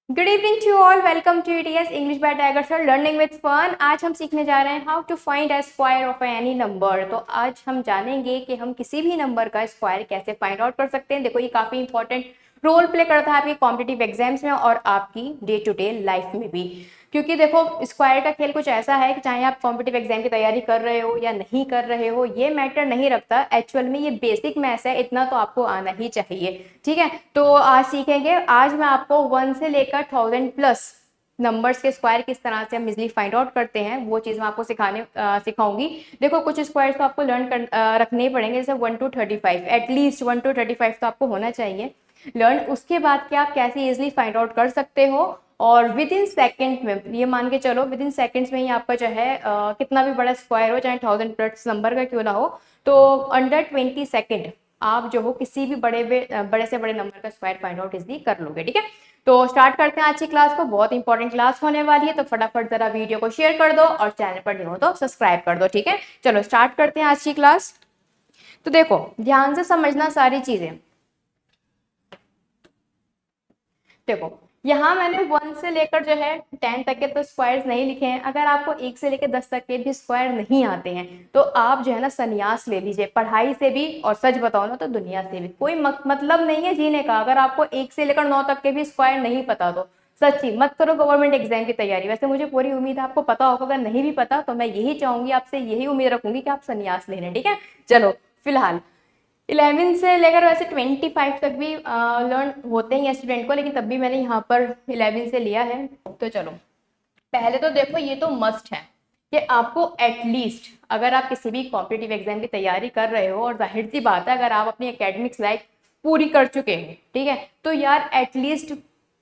Good evening to all, welcome to ETS English by Tiger sir learning with fun. आज हम सीखने जा रहे हैं how to find a square of any number. तो आज हम जानेंगे कि हम किसी भी नंबर का स्क्वायर कैसे फाइंड आउट कर सकते हैं। देखो, ये काफी इंपॉर्टेंट रोल प्ले करता है आपके कॉम्पिटिटिव एग्जाम्स में और आपकी डे टू डे लाइफ में भी। क्योंकि देखो, स्क्वायर का खेल कुछ ऐसा है कि चाहे आप कॉम्पिटिटिव एग्जाम की तैयारी कर रहे हो या नहीं कर रहे हो, ये मैटर नहीं रखता। एक्चुअल में ये बेसिक मैथ्स है, इतना तो आपको आना ही चाहिए। ठीक है, तो आज सीखेंगे। आज मैं आपको 1 से लेकर 1000 प्लस नंबर्स के स्क्वायर किस तरह से हम इजिली फाइंड आउट करते हैं, वो चीज़ मैं आपको सिखाऊंगी। देखो, कुछ स्क्वायर्स तो आपको रखने ही पड़ेंगे, जैसे 1 to 35, एटलीस्ट 1 to 35 तो आपको होना चाहिए लर्न। उसके बाद क्या आप कैसे इजिली फाइंड आउट कर सकते हो, और विद इन सेकेंड में, ये मान के चलो विद इन सेकेंड्स में ही आपका जो है कितना भी बड़ा स्क्वायर हो, चाहे 1000 प्लस नंबर का क्यों ना हो, तो अंडर 20 सेकेंड आप जो हो किसी भी बड़े से बड़े नंबर का स्क्वायर फाइंड आउट इजिली कर लोगे। ठीक है, तो स्टार्ट करते हैं आज की क्लास को। बहुत इंपॉर्टेंट क्लास होने वाली है, तो फटाफट जरा वीडियो को शेयर कर दो और चैनल पर नहीं हो तो सब्सक्राइब कर दो। ठीक है, चलो स्टार्ट करते हैं आज की क्लास। तो देखो, ध्यान से समझना सारी चीजें। देखो, यहाँ मैंने 1 से लेकर जो है 10 तक के तो स्क्वायर्स नहीं लिखे हैं। अगर आपको 1 से लेकर 10 तक के भी स्क्वायर नहीं आते हैं तो आप जो है ना संन्यास ले लीजिए, पढ़ाई से भी, और सच बताओ ना तो दुनिया से भी। कोई मतलब नहीं है जीने का। अगर आपको 1 से लेकर 9 तक के भी स्क्वायर नहीं पता तो सच्ची मत करो गवर्नमेंट एग्जाम की तैयारी। वैसे मुझे पूरी उम्मीद है आपको पता होगा, अगर नहीं भी पता तो मैं यही चाहूंगी, आपसे यही उम्मीद रखूंगी कि आप संन्यास ले लें। ठीक है, चलो फिलहाल 11 से लेकर वैसे 25 तक भी लर्न होते हैं स्टूडेंट को, लेकिन तब भी मैंने यहाँ पर 11 से लिया है। तो चलो, पहले तो देखो, ये तो मस्ट है कि आपको एटलीस्ट, अगर आप किसी भी कॉम्पिटिटिव एग्जाम की तैयारी कर रहे हो, और जाहिर सी बात है अगर आप अपनी एकेडमिक्स लाइफ पूरी कर चुके हैं, ठीक है, तो यार एटलीस्ट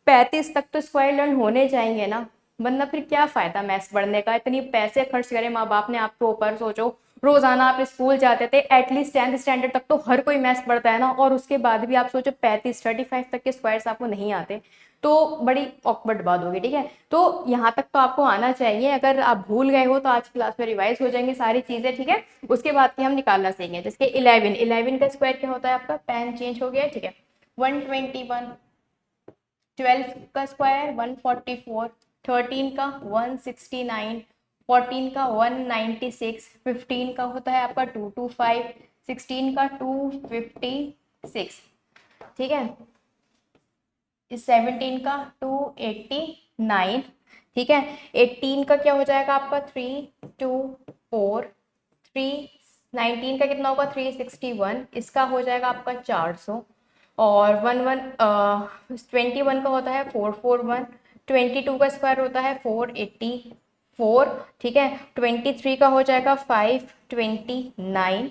35 तक तो स्क्वायर लर्न होने चाहिए ना। वरना फिर क्या फायदा मैथ्स पढ़ने का, इतनी पैसे खर्च करे माँ बाप ने आपके ऊपर। सोचो, रोजाना आप स्कूल जाते थे, एटलीस्ट 10th स्टैंडर्ड तक तो हर कोई मैथ्स पढ़ता है ना, और उसके बाद भी आप सोचो 35 तक के स्क्वायर्स आपको नहीं आते, तो बड़ी ऑकवर्ड बात होगी। ठीक है, तो यहाँ तक तो आपको आना चाहिए। अगर आप भूल गए हो तो आज क्लास में रिवाइज हो जाएंगी सारी चीजें। ठीक है, उसके बाद की हम निकालना सीखेंगे। जैसे 11 का स्क्वायर क्या होता है, आपका पेन चेंज हो गया। ठीक है, 121। 12 का स्क्वायर 144। 13 का 169। 14 का 196। 15 का होता है आपका 225। 16 का 256। ठीक है, 17 का 289। ठीक है, 18 का क्या हो जाएगा आपका 324। 19 का कितना होगा 361। इसका हो जाएगा आपका 400। और 21 का होता है 441। 22 का स्क्वायर होता है 484। ठीक है, 23 का हो जाएगा 529।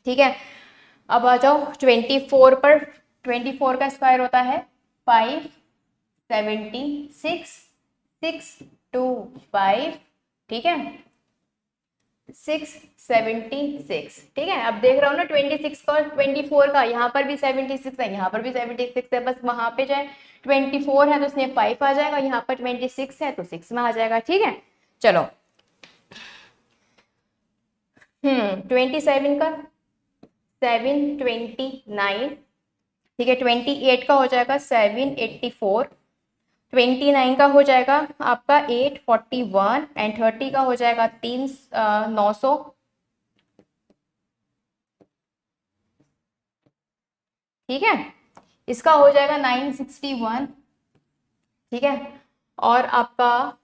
ठीक है, अब आ जाओ 24 पर। 24 का स्क्वायर होता है 576। 625। ठीक है, 676। ठीक है, अब देख रहा हूँ ना 26 का और 24 का, यहाँ पर भी 76 है, यहाँ पर भी 76 है। बस वहां पे जाए 24 है तो उसने 5 आ जाएगा, यहाँ पर 26 है तो 6 में आ जाएगा। ठीक है, चलो 27 का 729। ठीक है, 28 का हो जाएगा 784। 29 का हो जाएगा आपका 841। एंड 30 का हो जाएगा 900। ठीक है, इसका हो जाएगा 961। ठीक है, और आपका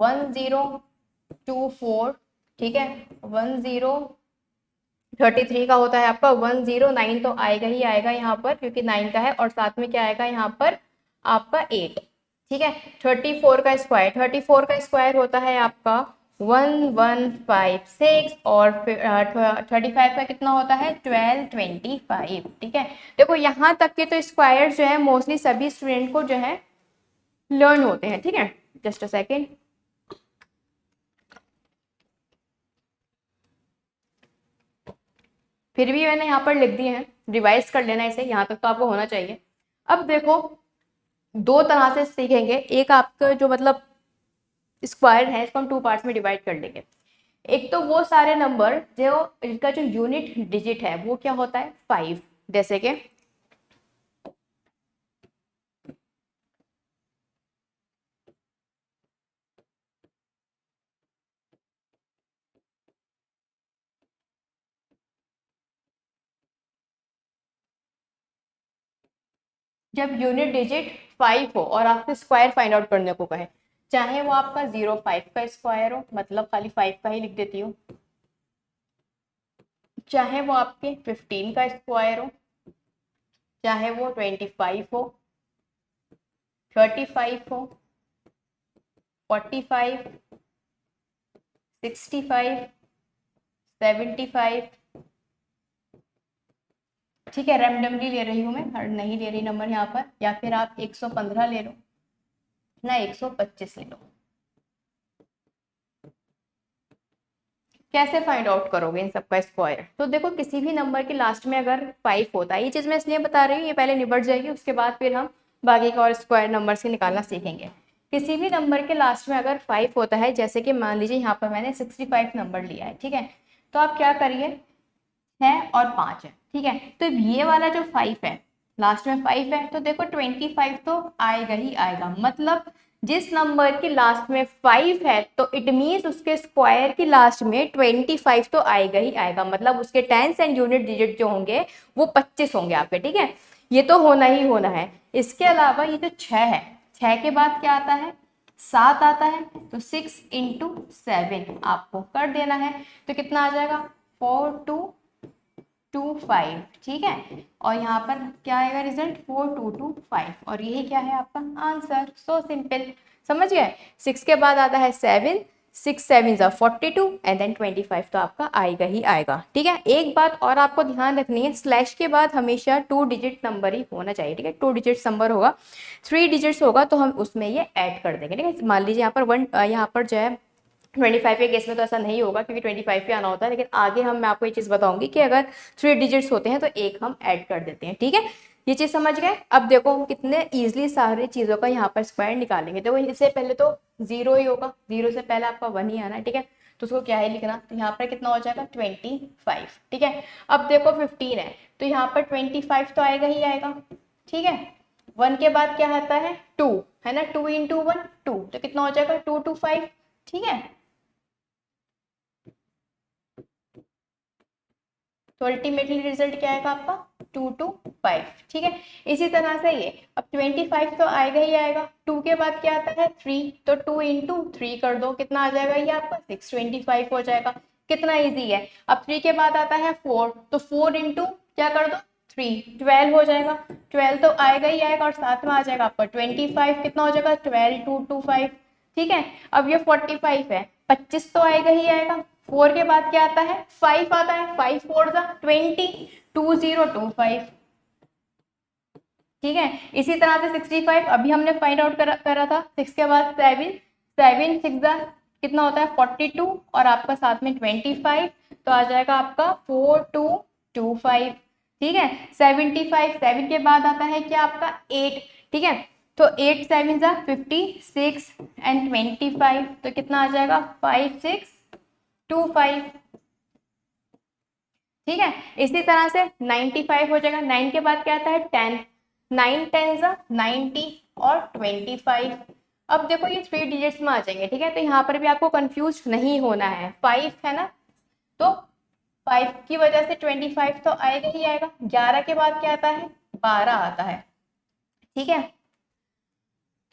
1024। ठीक है, 1033 का होता है आपका 109। तो आएगा ही आएगा यहाँ पर, क्योंकि 9 का है, और साथ में क्या आएगा यहाँ पर आपका 8। ठीक है, 34 का स्क्वायर होता है आपका 1156। और फिर 35 का कितना होता है 1225। ठीक है, देखो यहाँ तक के तो स्क्वायर जो है मोस्टली सभी स्टूडेंट को जो है लर्न होते हैं। ठीक है, जस्ट अ सेकेंड। फिर भी मैंने यहाँ पर लिख दिए हैं, रिवाइज कर लेना इसे, यहाँ तक तो आपको होना चाहिए। अब देखो, दो तरह से सीखेंगे। एक आपका जो मतलब स्क्वायर है, इसको हम 2 पार्ट्स में डिवाइड कर लेंगे। एक तो वो सारे नंबर जो इनका जो यूनिट डिजिट है वो क्या होता है 5। जैसे कि जब यूनिट डिजिट 5 हो और आपसे स्क्वायर फाइंड आउट करने को कहे, चाहे वो आपका 05 का स्क्वायर हो, मतलब खाली 5 का ही लिख देती हूँ, चाहे वो आपके 15 का स्क्वायर हो, चाहे वो 25 हो, 35 हो, 45, 65, 75, ठीक है, रैंडमली ले रही हूँ मैं, हर नहीं ले रही नंबर यहाँ पर, या फिर आप 115 ले लो ना 125 ले लो। कैसे फाइंड आउट करोगे इन सबका स्क्वायर? तो देखो किसी भी नंबर के लास्ट में अगर 5 होता है, ये चीज मैं इसलिए बता रही हूँ, ये पहले निबट जाएगी, उसके बाद फिर हम बाकी का और स्क्वायर नंबर से निकालना सीखेंगे। किसी भी नंबर के लास्ट में अगर 5 होता है, जैसे कि मान लीजिए यहाँ पर मैंने 65 नंबर लिया है, ठीक है, तो आप क्या करिए, 6 और 5 है, ठीक है, तो ये वाला जो 5 है, लास्ट में 5 है, तो देखो 25 तो आएगा ही आएगा, मतलब जिस नंबर की लास्ट में 5 है तो इट मीन्स उसके स्क्वायर की लास्ट में 25 तो आएगा ही आएगा, मतलब उसके टेंस एंड यूनिट डिजिट जो होंगे वो 25 होंगे आपके, ठीक है, ये तो होना ही होना है। इसके अलावा ये जो 6 है, 6 के बाद क्या आता है, 7 आता है, तो 6 इंटू 7 आपको कर देना है, तो कितना आ जाएगा, 4225, ठीक है, और यहाँ पर क्या आएगा रिजल्ट, 4225, और यही क्या है आपका आंसर, सो सिंपल, समझ गए। 6 के बाद आता है 7, 6 7 जा 42 एंड देन 25 तो आपका आएगा ही आएगा, ठीक है। एक बात और आपको ध्यान रखनी है, स्लैश के बाद हमेशा 2 डिजिट नंबर ही होना चाहिए, ठीक है, 2 डिजिट नंबर होगा, 3 डिजिट्स होगा तो हम उसमें ये ऐड कर देंगे, ठीक है। मान लीजिए यहाँ पर यहाँ पर जो है 25 के केस में तो ऐसा नहीं होगा क्योंकि 25 पे आना होता है, लेकिन आगे मैं आपको ये चीज बताऊंगी कि अगर 3 डिजिट्स होते हैं तो एक हम ऐड कर देते हैं, ठीक है, ये चीज समझ गए। अब देखो हम कितने इजीली सारे चीजों का यहाँ पर स्क्वायर निकालेंगे। देखो इससे पहले तो 0 ही होगा, 0 से पहले आपका 1 ही आना है, ठीक है, तो उसको क्या है लिखना, तो यहाँ पर कितना हो जाएगा 25, ठीक है। अब देखो 15 है तो यहाँ पर 25 तो आएगा ही आएगा, ठीक है, 1 के बाद क्या आता है 2, है ना, 2 इंटू 1 2, तो कितना हो जाएगा 225, ठीक है, तो अल्टीमेटली रिजल्ट क्या आएगा आपका 225, ठीक है। इसी तरह से ये अब 25 तो आएगा ही आएगा, 2 के बाद क्या आता है 3, तो 2 इंटू 3 कर दो, कितना आ जाएगा ये आपका 625 हो जाएगा, कितना इजी है। अब 3 के बाद आता है 4, तो 4 इंटू क्या कर दो 3, 12 हो जाएगा, 12 तो आएगा ही आएगा, और साथ में आ जाएगा आपका 25, कितना हो जाएगा 12 225, ठीक है। अब ये 45 है, 25 तो आएगा ही आएगा, 4 के बाद क्या आता है 5 आता है, 5 4 जा 20, 2025, ठीक है। इसी तरह से 65 अभी हमने फाइंड आउट करा था, 6 के बाद 7, 7 6 जा कितना होता है 42, और आपका साथ में 25, तो आ जाएगा आपका 4225, ठीक है। 75, 7 के बाद आता है क्या आपका 8, ठीक है, तो 8 7 जा 56 एंड 25, तो कितना आ जाएगा 5625, ठीक है। इसी तरह से 95 हो जाएगा, 9 के बाद क्या आता है 10, 9 10 जा 90 और 25। अब देखो ये 3 डिजिट्स में आ जाएंगे, ठीक है, तो यहाँ पर भी आपको कंफ्यूज नहीं होना है, 5 है ना, तो 5 की वजह से 25 तो आएगा ही आएगा, 11 के बाद क्या आता है 12 आता है, ठीक है,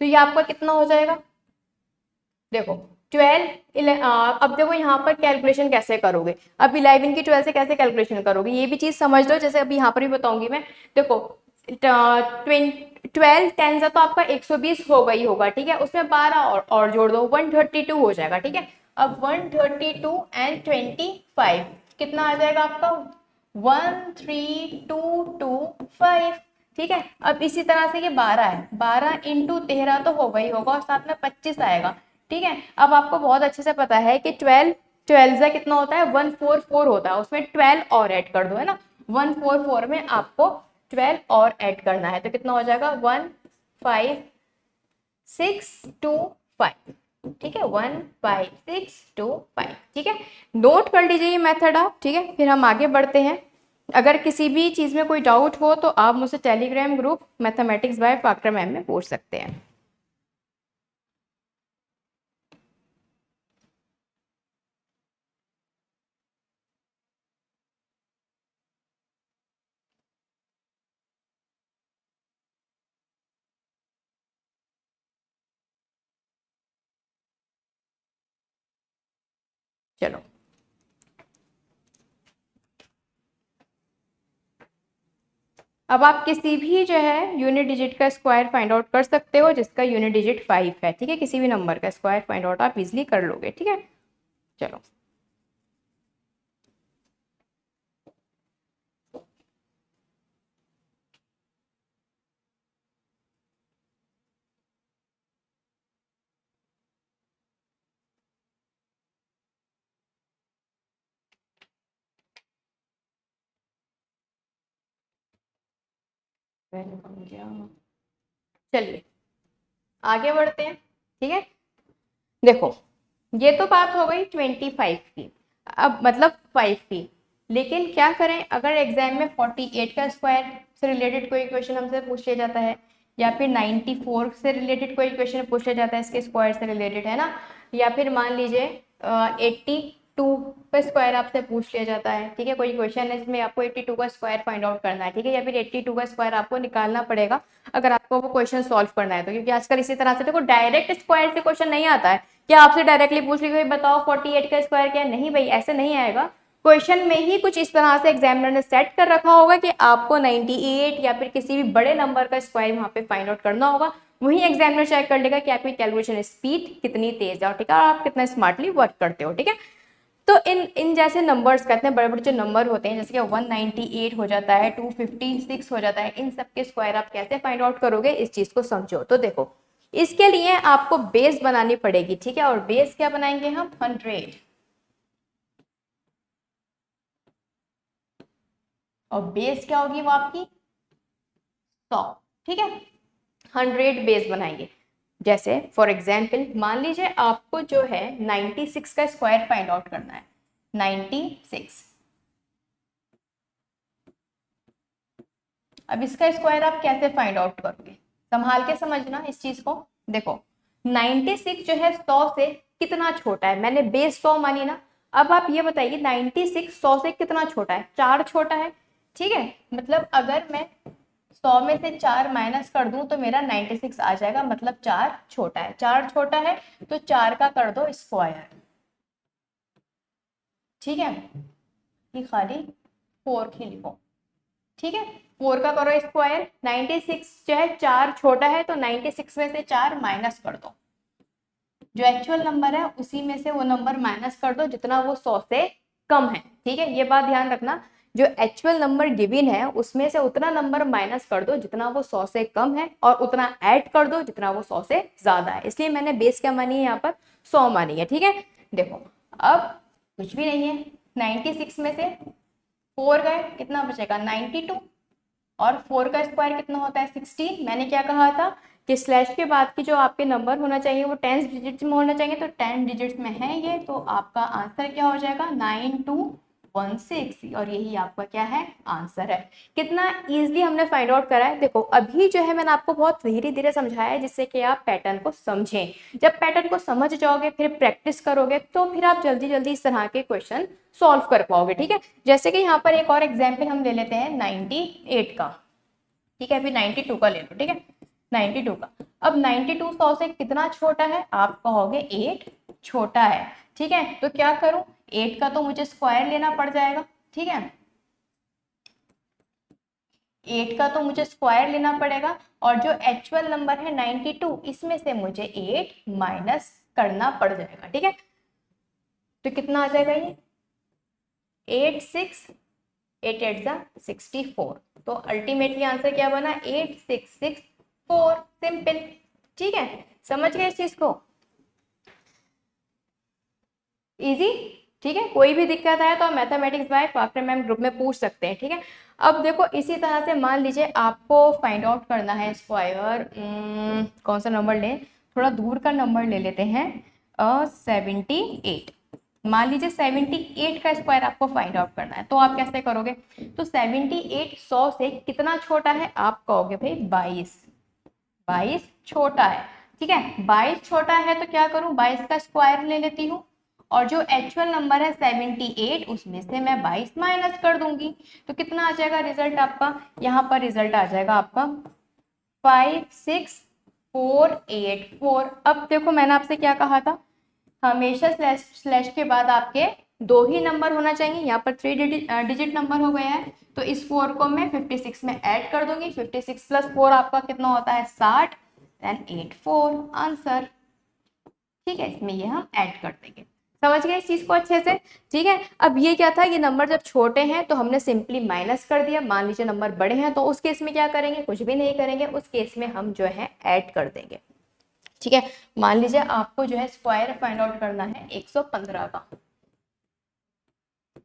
तो ये आपका कितना हो जाएगा, देखो 12 अब देखो यहाँ पर कैलकुलेशन कैसे करोगे, अब 11 की 12 से कैसे कैलकुलेशन करोगे ये भी चीज समझ लो, जैसे अभी यहाँ पर भी बताऊंगी मैं। देखो 12 10 से तो आपका 120 होगा ही होगा, ठीक है, उसमें 12 और जोड़ दो 132 हो जाएगा, ठीक है। अब 132 एंड 25 कितना आ जाएगा आपका 13225, ठीक है। अब इसी तरह से ये 12 है, 12 इंटू 13 तो होगा ही होगा, और साथ में 25 आएगा, ठीक है। अब आपको बहुत अच्छे से पता है कि 12 12 से कितना होता है 144 होता है, उसमें 12 और ऐड कर दो, है ना, 144 में आपको 12 और ऐड करना है, तो कितना हो जाएगा 15625, ठीक है, 15625, ठीक है। नोट कर लीजिए ये मेथड आप, ठीक है, फिर हम आगे बढ़ते हैं। अगर किसी भी चीज में कोई डाउट हो तो आप मुझसे Telegram group mathematics by factor ma'am में पूछ सकते हैं। चलो अब आप किसी भी जो है यूनिट डिजिट का स्क्वायर फाइंड आउट कर सकते हो जिसका यूनिट डिजिट 5 है, ठीक है। किसी भी नंबर का स्क्वायर फाइंड आउट आप इजिली कर लोगे, ठीक है। चलो चलिए आगे बढ़ते हैं, ठीक है। देखो ये तो बात हो गई 25 की, अब मतलब 5 की। लेकिन क्या करें अगर एग्जाम में 48 का स्क्वायर से रिलेटेड कोई क्वेश्चन हमसे पूछ लिया जाता है, या फिर 94 से रिलेटेड कोई क्वेश्चन पूछ लिया जाता है इसके स्क्वायर से रिलेटेड, है ना। या फिर मान लीजिए 82 का स्क्वायर आपसे पूछ लिया जाता है, ठीक है। कोई क्वेश्चन है जिसमें आपको 82 का स्क्वायर फाइंड आउट करना है, ठीक है। या फिर 82 का स्क्वायर आपको निकालना पड़ेगा अगर आपको वो क्वेश्चन सॉल्व करना है तो, क्योंकि आजकल इसी तरह से देखो डायरेक्ट स्क्वायर से क्वेश्चन नहीं आता है। क्या आपसे डायरेक्टली पूछ ली बताओ 48 का स्क्वायर क्या है, नहीं भाई ऐसे नहीं आएगा। क्वेश्चन में ही कुछ इस तरह से एग्जामिनर ने सेट कर रखा होगा कि आपको 98 या फिर किसी भी बड़े नंबर का स्क्वायर वहां पे फाइंड आउट करना होगा। वही एग्जामिनर चेक कर लेगा कि आपकी कैलकुलेशन स्पीड कितनी तेज है, ठीक है, और आप कितना स्मार्टली वर्क करते हो, ठीक है। तो इन इन जैसे नंबर्स कहते हैं बड़े बड़े जो नंबर होते हैं, जैसे कि 198 हो जाता है, 256 हो जाता है, इन सब के स्क्वायर आप कैसे फाइंड आउट करोगे इस चीज को समझो। तो देखो इसके लिए आपको बेस बनानी पड़ेगी, ठीक है। और बेस क्या बनाएंगे हम, 100, और बेस क्या होगी वो आपकी 100, ठीक है। 100 बेस बनाएंगे। जैसे फॉर एग्जाम्पल मान लीजिए आपको जो है 96 का स्क्वायर फाइंड आउट करना है, 96। अब इसका स्क्वायर आप कैसे फाइंड आउट करोगे, संभाल के समझना इस चीज को। देखो 96 जो है 100 से कितना छोटा है, मैंने बेस 100 मानी ना। अब आप ये बताइए 96 100 से कितना छोटा है, 4 छोटा है, ठीक है। मतलब अगर मैं 100 में से 4 माइनस कर दूं तो मेरा 96 आ जाएगा, मतलब 4 छोटा है। 4 छोटा है तो 4 का कर दो स्क्वायर, ठीक है। ये खाली 4 ही लिखो, ठीक है। 4 का करो स्क्वायर, 96 जो है 4 छोटा है तो 96 में से 4 माइनस कर दो, जो एक्चुअल नंबर है उसी में से वो नंबर माइनस कर दो जितना वो 100 से कम है, ठीक है। ये बात ध्यान रखना, जो एक्चुअल नंबर गिवन है उसमें से उतना नंबर माइनस कर दो जितना वो 100 से कम है, और उतना ऐड कर दो जितना वो 100 से ज्यादा है। इसलिए मैंने बेस क्या मानी है यहाँ पर, 100 मानी है, ठीक है। देखो अब कुछ भी नहीं है, 96 में से 4 गए कितना बचेगा 92, और 4 का स्क्वायर कितना होता है 16। मैंने क्या कहा था कि स्लैश के बाद की जो आपके नंबर होना चाहिए वो 10 डिजिट्स में होना चाहिए, तो 10 डिजिट्स में है ये, तो आपका आंसर क्या हो जाएगा 9216, और यही आपका क्या है आंसर है। कितना इजीली हमने फाइंड आउट करा है। देखो अभी जो है मैंने आपको बहुत धीरे धीरे समझाया है जिससे कि आप पैटर्न को समझें। जब पैटर्न को समझ जाओगे फिर प्रैक्टिस करोगे तो फिर आप जल्दी जल्दी इस तरह के क्वेश्चन सॉल्व कर पाओगे, ठीक है। जैसे कि यहाँ पर एक और एग्जाम्पल हम ले लेते हैं 98 का, ठीक है। फिर 92 का ले लो, ठीक है। 92 का, अब 92 100 से कितना छोटा है, आप कहोगे 8 छोटा है, ठीक है। तो क्या करूं, 8 का तो मुझे स्क्वायर लेना पड़ जाएगा, ठीक है। 8 का तो मुझे स्क्वायर लेना पड़ेगा, और जो एक्चुअल नंबर है 92 इसमें से मुझे 8 माइनस करना पड़ जाएगा, ठीक है। तो कितना आ जाएगा ये 86, 8 8 जा 64, तो अल्टीमेटली आंसर क्या बना 8664, सिंपल, ठीक है। समझ गए इस चीज को, इजी, ठीक है। कोई भी दिक्कत आए तो आप मैथमेटिक्स बाय फाफ्रे मैम ग्रुप में पूछ सकते हैं, ठीक है। अब देखो इसी तरह से मान लीजिए आपको फाइंड आउट करना है स्क्वायर, कौन सा नंबर लें, थोड़ा दूर का नंबर ले लेते हैं 78। मान लीजिए 78 का स्क्वायर आपको फाइंड आउट करना है, तो आप कैसे करोगे, तो 78 100 से कितना छोटा है, आप कहोगे भाई 22, 22 छोटा है, ठीक है। 22 छोटा है तो क्या करूं 22 का स्क्वायर ले लेती हूँ, और जो एक्चुअल नंबर है 78 उसमें से मैं 22 माइनस कर दूंगी, तो कितना आ जाएगा रिजल्ट आपका, यहाँ पर रिजल्ट आ जाएगा आपका 56484। अब देखो मैंने आपसे क्या कहा था, हमेशा स्लैश के बाद आपके 2 ही नंबर होना चाहिए। यहाँ पर 3 डिजिट नंबर हो गया है, तो इस 4 को मैं 56 में ऐड कर दूंगी। 56 प्लस 4 आपका कितना होता है 60, देन 84 आंसर। ठीक है, इसमें ये हम ऐड कर देंगे। समझ गए इस चीज को अच्छे से? ठीक है, अब ये क्या था, ये नंबर जब छोटे हैं तो हमने सिंपली माइनस कर दिया। मान लीजिए नंबर बड़े हैं तो उस केस में क्या करेंगे, कुछ भी नहीं करेंगे, उस केस में हम जो है ऐड कर देंगे। ठीक है, मान लीजिए आपको जो है स्क्वायर फाइंड आउट करना है 115 का।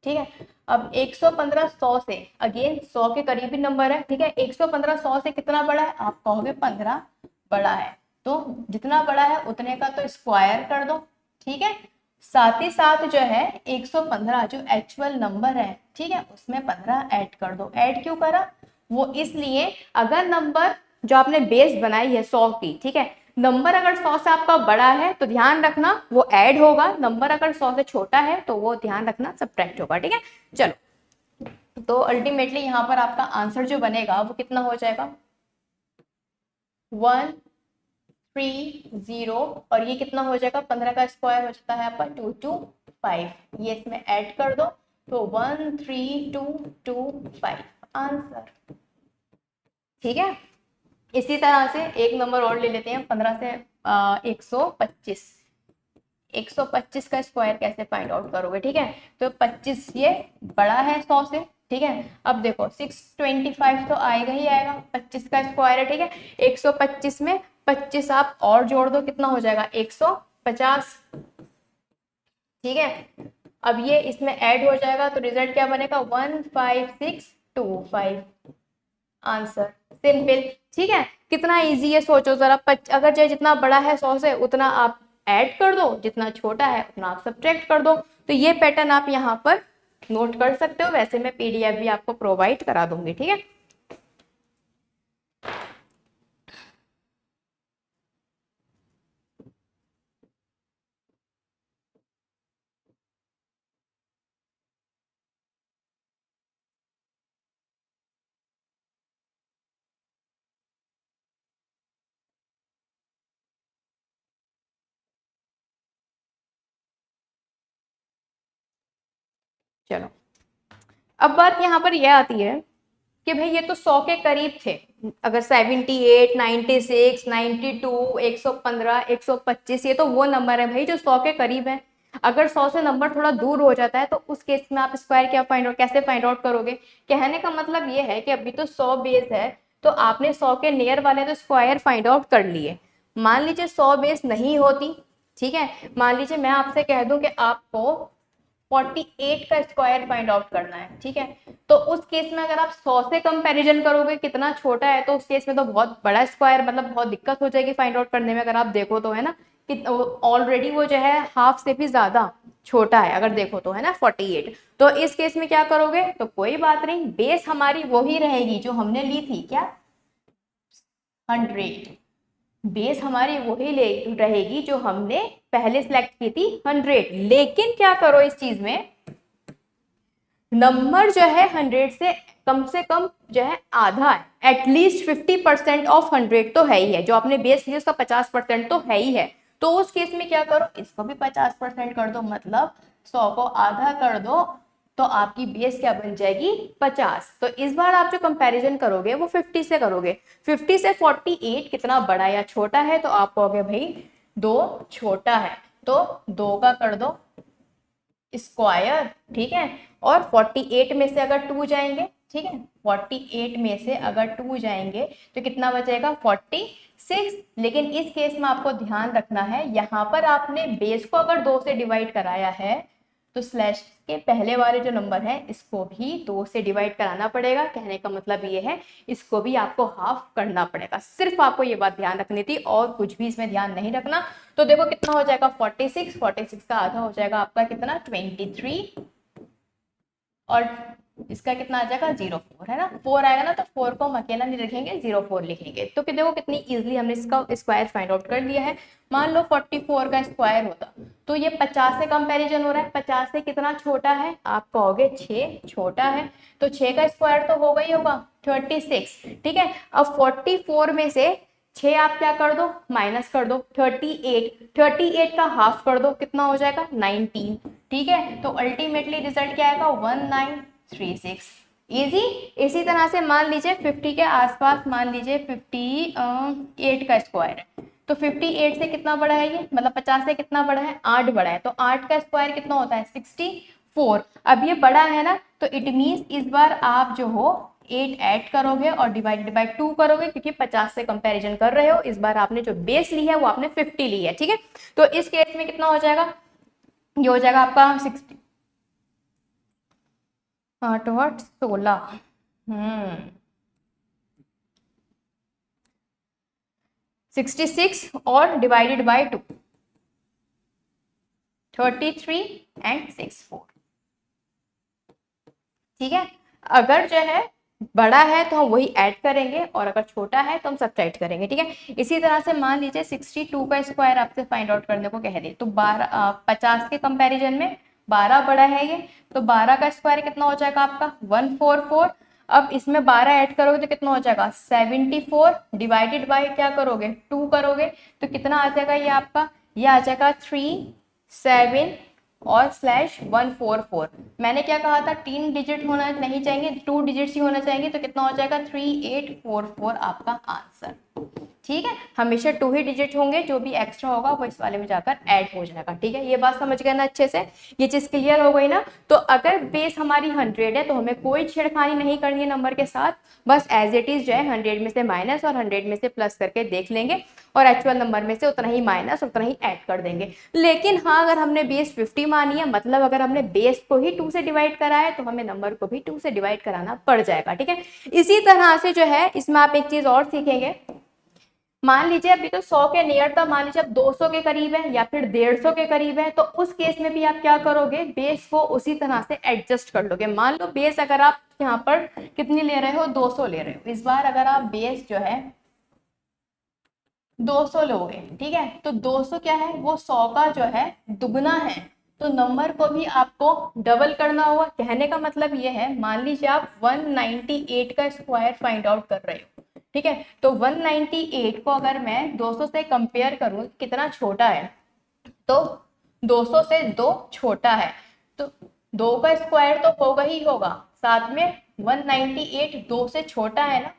ठीक है, अब 115 100 से, अगेन 100 के करीबी नंबर है। ठीक है, 115 100 से कितना बड़ा है, आप कहोगे 15 बड़ा है, तो जितना बड़ा है उतने का तो स्क्वायर कर दो। ठीक है, साथ ही साथ जो है 115 जो एक्चुअल नंबर है, ठीक है, उसमें 15 ऐड कर दो। ऐड क्यों करा, वो इसलिए अगर नंबर जो आपने बेस बनाई है 100 की, ठीक है, नंबर अगर 100 से आपका बड़ा है तो ध्यान रखना वो ऐड होगा, नंबर अगर 100 से छोटा है तो वो ध्यान रखना सब्ट्रैक्ट होगा। ठीक है, चलो, तो अल्टीमेटली यहाँ पर आपका आंसर जो बनेगा वो कितना हो जाएगा 130, और ये कितना हो जाएगा 15 का स्क्वायर हो जाता है आपका 225। ये इसमें ऐड कर दो तो 13225 आंसर। ठीक है, इसी तरह से एक नंबर और ले लेते हैं 15 से 125। 125 का स्क्वायर कैसे फाइंड आउट करोगे? ठीक है, तो 25 ये बड़ा है 100 से। ठीक है, अब देखो 625 तो आएगा ही आएगा, 25 का स्क्वायर है। ठीक है, 125 में 25 आप और जोड़ दो, कितना हो जाएगा 150। ठीक है, अब ये इसमें ऐड हो जाएगा तो रिजल्ट क्या बनेगा 15625 आंसर। सिंपल। ठीक है, कितना इजी है सोचो जरा। अगर जो जितना बड़ा है 100 से उतना आप ऐड कर दो, जितना छोटा है उतना आप सब्ट्रैक्ट कर दो। तो ये पैटर्न आप यहाँ पर नोट कर सकते हो। वैसे मैं पीडीएफ भी आपको प्रोवाइड करा दूंगी। ठीक है, चलो, अब बात यहाँ पर यह आती है कि भाई ये तो 100 के करीब थे। अगर 78, 96, 92, 115, 125, ये तो वो नंबर है भाई जो 100 के करीब है। अगर 100 से नंबर थोड़ा दूर हो जाता है तो उस केस में आप स्क्वायर क्या फाइंड आउट कैसे फाइंड आउट करोगे? कहने का मतलब ये है कि अभी तो 100 बेस है तो आपने 100 के नियर वाले तो स्क्वायर फाइंड आउट कर लिए। मान लीजिए 100 बेस नहीं होती, ठीक है, मान लीजिए मैं आपसे कह दूं कि आपको 48 का स्क्वायर फाइंड आउट करना है। ठीक है, तो उस केस में अगर आप 100 से कंपैरिजन करोगे कितना छोटा है, तो उस केस में तो बहुत बड़ा स्क्वायर, मतलब बहुत दिक्कत हो जाएगी फाइंड आउट करने में। अगर आप देखो तो है ना कि ऑलरेडी वो जो है हाफ से भी ज्यादा छोटा है अगर देखो तो, है ना 48। तो इस केस में क्या करोगे, तो कोई बात नहीं, बेस हमारी वही रहेगी जो हमने ली थी, क्या 100। बेस हमारी वही रहेगी जो हमने पहले सिलेक्ट की थी 100। लेकिन क्या करो इस चीज में, नंबर जो है 100 से कम जो है आधा है, एटलीस्ट 50% ऑफ 100 तो है ही है। जो आपने बेस लिया उसका 50% तो है ही है। तो उस केस में क्या करो, इसको भी 50% कर दो, मतलब 100 को आधा कर दो, तो आपकी बेस क्या बन जाएगी 50। तो इस बार आप जो कंपैरिजन करोगे वो 50 से करोगे। 50 से 48 कितना बड़ा या छोटा है, तो आप कहोगे भाई 2 छोटा है, तो 2 का कर दो स्क्वायर। ठीक है, और 48 में से अगर 2 जाएंगे, ठीक है, 48 में से अगर 2 जाएंगे तो कितना बचेगा 46। लेकिन इस केस में आपको ध्यान रखना है, यहाँ पर आपने बेस को अगर 2 से डिवाइड कराया है तो स्लैश के पहले वाले जो नंबर है इसको भी 2 से डिवाइड कराना पड़ेगा। कहने का मतलब ये है इसको भी आपको हाफ करना पड़ेगा। सिर्फ आपको ये बात ध्यान रखनी थी और कुछ भी इसमें ध्यान नहीं रखना। तो देखो कितना हो जाएगा 46, 46 का आधा हो जाएगा आपका कितना 23, और इसका कितना आ जाएगा 04, है ना, 4 आएगा ना, तो 4 को हम अकेला नहीं लिखेंगे, 04 लिखेंगे। तो कि देखो कितनी इजीली हमने इसका स्क्वायर फाइंड आउट कर लिया है। मान लो 44 का स्क्वायर होता तो ये 50 से कंपैरिजन हो रहा है, 50 से कितना छोटा है, आप कहोगे 6 छोटा है, तो 6 का स्क्वायर तो होगा ही होगा 36। ठीक है, अब 44 में से 6 आप क्या कर दो, माइनस कर दो, 38 का हाफ कर दो, कितना हो जाएगा 19। ठीक है, तो अल्टीमेटली रिजल्ट क्या आएगा 1936। इजी। इसी तरह से मान लीजिए 50 के आसपास, मान लीजिए 58 का स्क्वायर है, तो 58 से कितना बड़ा है ये, मतलब 50 से कितना बड़ा है, 8 बड़ा है, तो 8 का स्क्वायर कितना होता है 64। अब ये बड़ा है ना, तो इट मीन्स इस बार आप जो हो 8 ऐड करोगे और डिवाइडेड बाय 2 करोगे, क्योंकि 50 से कंपैरिजन कर रहे हो। इस बार आपने जो बेस ली है वो आपने 50 ली है। ठीक है, तो इस केस में कितना हो जाएगा, ये हो जाएगा आपका 60, 8 8 16, 66 और डिवाइडेड बाय 2, 33 एंड 64। ठीक है, अगर जो है बड़ा है तो हम वही ऐड करेंगे और अगर छोटा है तो हम सब्ट्रैक्ट करेंगे। ठीक है, इसी तरह से मान लीजिए 62 का स्क्वायर आपसे फाइंड आउट करने को कह दे, तो 50 के कंपैरिजन में 12 बड़ा है ये, तो 12 का स्क्वायर कितना हो जाएगा आपका 144। अब इसमें 12 ऐड करोगे तो कितना हो जाएगा 74, डिवाइडेड बाय क्या करोगे 2 करोगे, तो कितना आ जाएगा ये आपका, ये आ जाएगा 37 और /144। मैंने क्या कहा था, 3 डिजिट होना नहीं चाहिए, 2 डिजिट्स ही होना चाहिए, तो कितना हो जाएगा 3844 आपका आंसर। ठीक है, हमेशा 2 ही डिजिट होंगे, जो भी एक्स्ट्रा होगा वो इस वाले में जाकर ऐड हो जाएगा। ठीक है, ये बात समझ गए ना अच्छे से, ये चीज क्लियर हो गई ना। तो अगर बेस हमारी 100 है तो हमें कोई छेड़खानी नहीं करनी है नंबर के साथ, बस एज इट इज जो है 100 में से माइनस और 100 में से प्लस करके देख लेंगे और एक्चुअल नंबर में से उतना ही माइनस उतना ही ऐड कर देंगे। लेकिन हाँ, अगर हमने बेस 50 मानी है, मतलब अगर हमने बेस को ही 2 से डिवाइड करा है, तो हमें नंबर को भी 2 से डिवाइड कराना पड़ जाएगा। ठीक है, इसी तरह से जो है इसमें आप एक चीज और सीखेंगे। मान लीजिए अभी तो 100 के नियर था, मान लीजिए अब 200 के करीब है या फिर 150 के करीब है, तो उस केस में भी आप क्या करोगे, बेस को उसी तरह से एडजस्ट कर लोगे। मान लो बेस अगर आप यहाँ पर कितनी ले रहे हो, 200 ले रहे हो, इस बार अगर आप बेस जो है 200 लोगे, ठीक है, तो 200 क्या है, वो 100 का जो है दुगना है, तो नंबर को भी आपको डबल करना होगा। कहने का मतलब ये है, मान लीजिए आप 198 का स्क्वायर फाइंड आउट कर रहे हो, ठीक है, तो 198 को अगर मैं 200 से कंपेयर करूं कितना छोटा है, तो 200 से 2 छोटा है, तो 2 का स्क्वायर तो होगा ही होगा, साथ में 198 2 से छोटा है ना,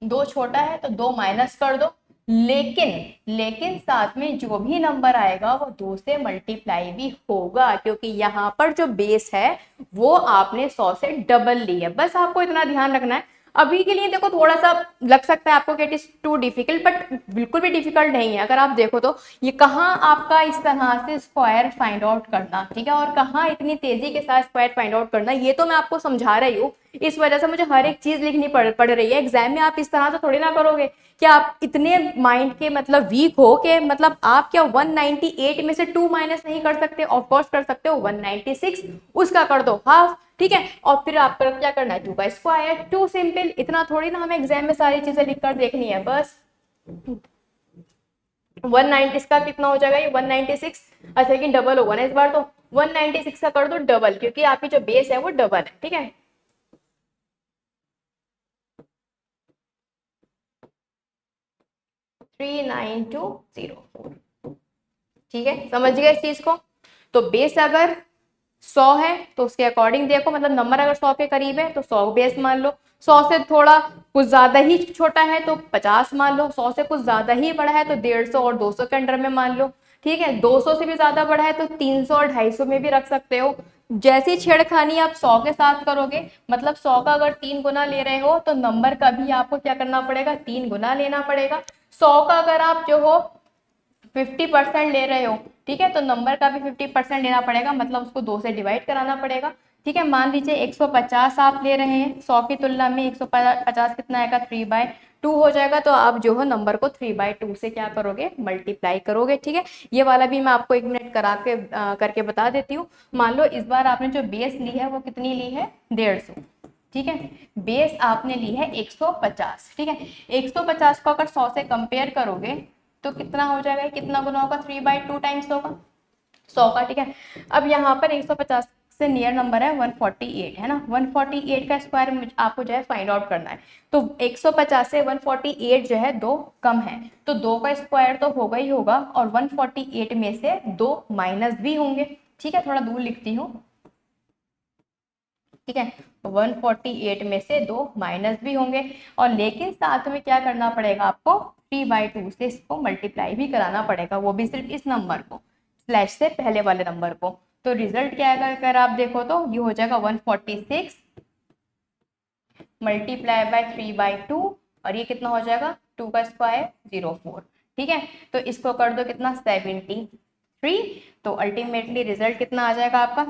2 छोटा है तो 2 माइनस कर दो, लेकिन साथ में जो भी नंबर आएगा वो 2 से मल्टीप्लाई भी होगा, क्योंकि यहाँ पर जो बेस है वो आपने 100 से डबल ली है। बस आपको इतना ध्यान रखना है। अभी के लिए देखो थोड़ा सा लग सकता है आपको कि it is too difficult, but बिल्कुल भी डिफिकल्ट नहीं है। अगर आप देखो तो ये कहाँ आपका इस तरह से स्क्वायर फाइंड आउट करना, ठीक है, और कहाँ इतनी तेजी के साथ स्क्वायर फाइंड आउट करना, ये तो मैं आपको समझा रही हूँ। इस वजह से मुझे हर एक चीज लिखनी पड़ रही है। एग्जाम में आप इस तरह से थोड़ी ना करोगे कि आप इतने माइंड के मतलब वीक हो कि मतलब आप क्या 198 में से 2 माइनस नहीं कर सकते, ऑफ कोर्स कर सकते हो, 196 उसका कर दो हाफ, ठीक है, और फिर आपको क्या करना है 2 का स्क्वायर, 2 सिंपल। इतना थोड़ी ना हमें एग्जाम में सारी चीजें लिखकर देखनी है। बस 190 इसका कितना हो जाएगा, ये 196, अच्छा लेकिन डबल होगा ना इस बार, तो 196 का कर दो डबल, क्योंकि आपकी जो बेस है वो डबल है, ठीक है। थ्री 9204, ठीक है, समझ गए इस चीज को। तो बेस अगर 100 है तो उसके अकॉर्डिंग देखो, मतलब नंबर अगर 100 के करीब है तो 100 बेस मान लो, 100 से थोड़ा कुछ ज्यादा ही छोटा है तो 50 मान लो, 100 से कुछ ज्यादा ही बड़ा है तो 150 और 200 के अंडर में मान लो, ठीक है, 200 से भी ज्यादा बड़ा है तो 300 और 250 में भी रख सकते हो। जैसी छेड़खानी आप 100 के साथ करोगे, मतलब 100 का अगर 3 गुना ले रहे हो तो नंबर का भी आपको क्या करना पड़ेगा, 3 गुना लेना पड़ेगा। 100 का अगर आप जो हो 50% ले रहे हो, ठीक है, तो नंबर का भी 50% लेना पड़ेगा, मतलब उसको 2 से डिवाइड कराना पड़ेगा, ठीक है। मान लीजिए 150 आप ले रहे हैं, 100 की तुलना में 150 कितना आएगा 3/2 हो जाएगा, तो आप जो है नंबर को 3/2 से क्या करोगे, मल्टीप्लाई करोगे, ठीक है। ये वाला भी मैं आपको 1 मिनट करके बता देती हूँ। मान लो इस बार आपने जो बेस ली है वो कितनी ली है 150, ठीक है, बेस आपने ली है 150, ठीक है, 150 को अगर 100 से कंपेयर करोगे तो कितना हो जाएगा, कितना गुना होगा, 3/2 टाइम्स होगा 100 का, ठीक है। अब यहाँ पर 150 से नियर नंबर है 148 है ना। 148 का स्क्वायर आपको जो है फाइंड आउट करना है। तो 150 से 148 जो है 2 कम है, तो 2 का स्क्वायर तो होगा ही होगा, और 148 में से 2 माइनस भी होंगे। ठीक है, थोड़ा दूर लिखती हूँ। ठीक है, 148 में से 2 माइनस भी होंगे, और लेकिन साथ में क्या करना पड़ेगा आपको, 3/2 से इसको मल्टीप्लाई भी कराना पड़ेगा, वो भी सिर्फ इस नंबर को, स्लैश से पहले वाले नंबर को। तो रिजल्ट क्या है, अगर आप देखो तो ये हो जाएगा 146 मल्टीप्लाई बाय 3/2, और ये कितना हो जाएगा 2 का स्क्वायर 04। ठीक है, तो इसको कर दो कितना 73। तो अल्टीमेटली रिजल्ट कितना आ जाएगा आपका,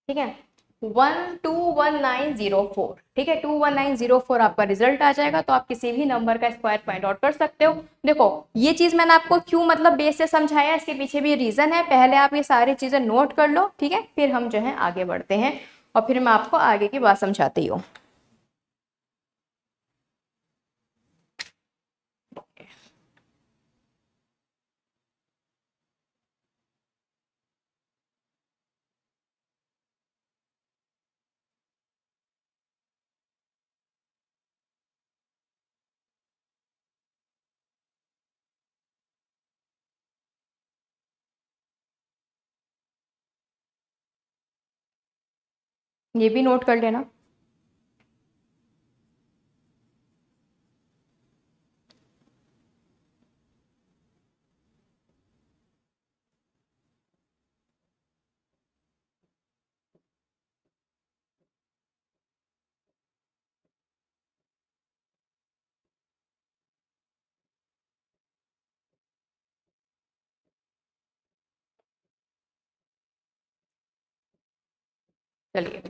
ठीक है 121904। ठीक है, 21904 आपका रिजल्ट आ जाएगा। तो आप किसी भी नंबर का स्क्वायर फाइंड आउट कर सकते हो। देखो ये चीज मैंने आपको क्यों मतलब बेस से समझाया, इसके पीछे भी रीजन है। पहले आप ये सारी चीजें नोट कर लो, ठीक है, फिर हम जो है आगे बढ़ते हैं, और फिर मैं आपको आगे की बात समझाती हूँ। ये भी नोट कर लेना। चलिए,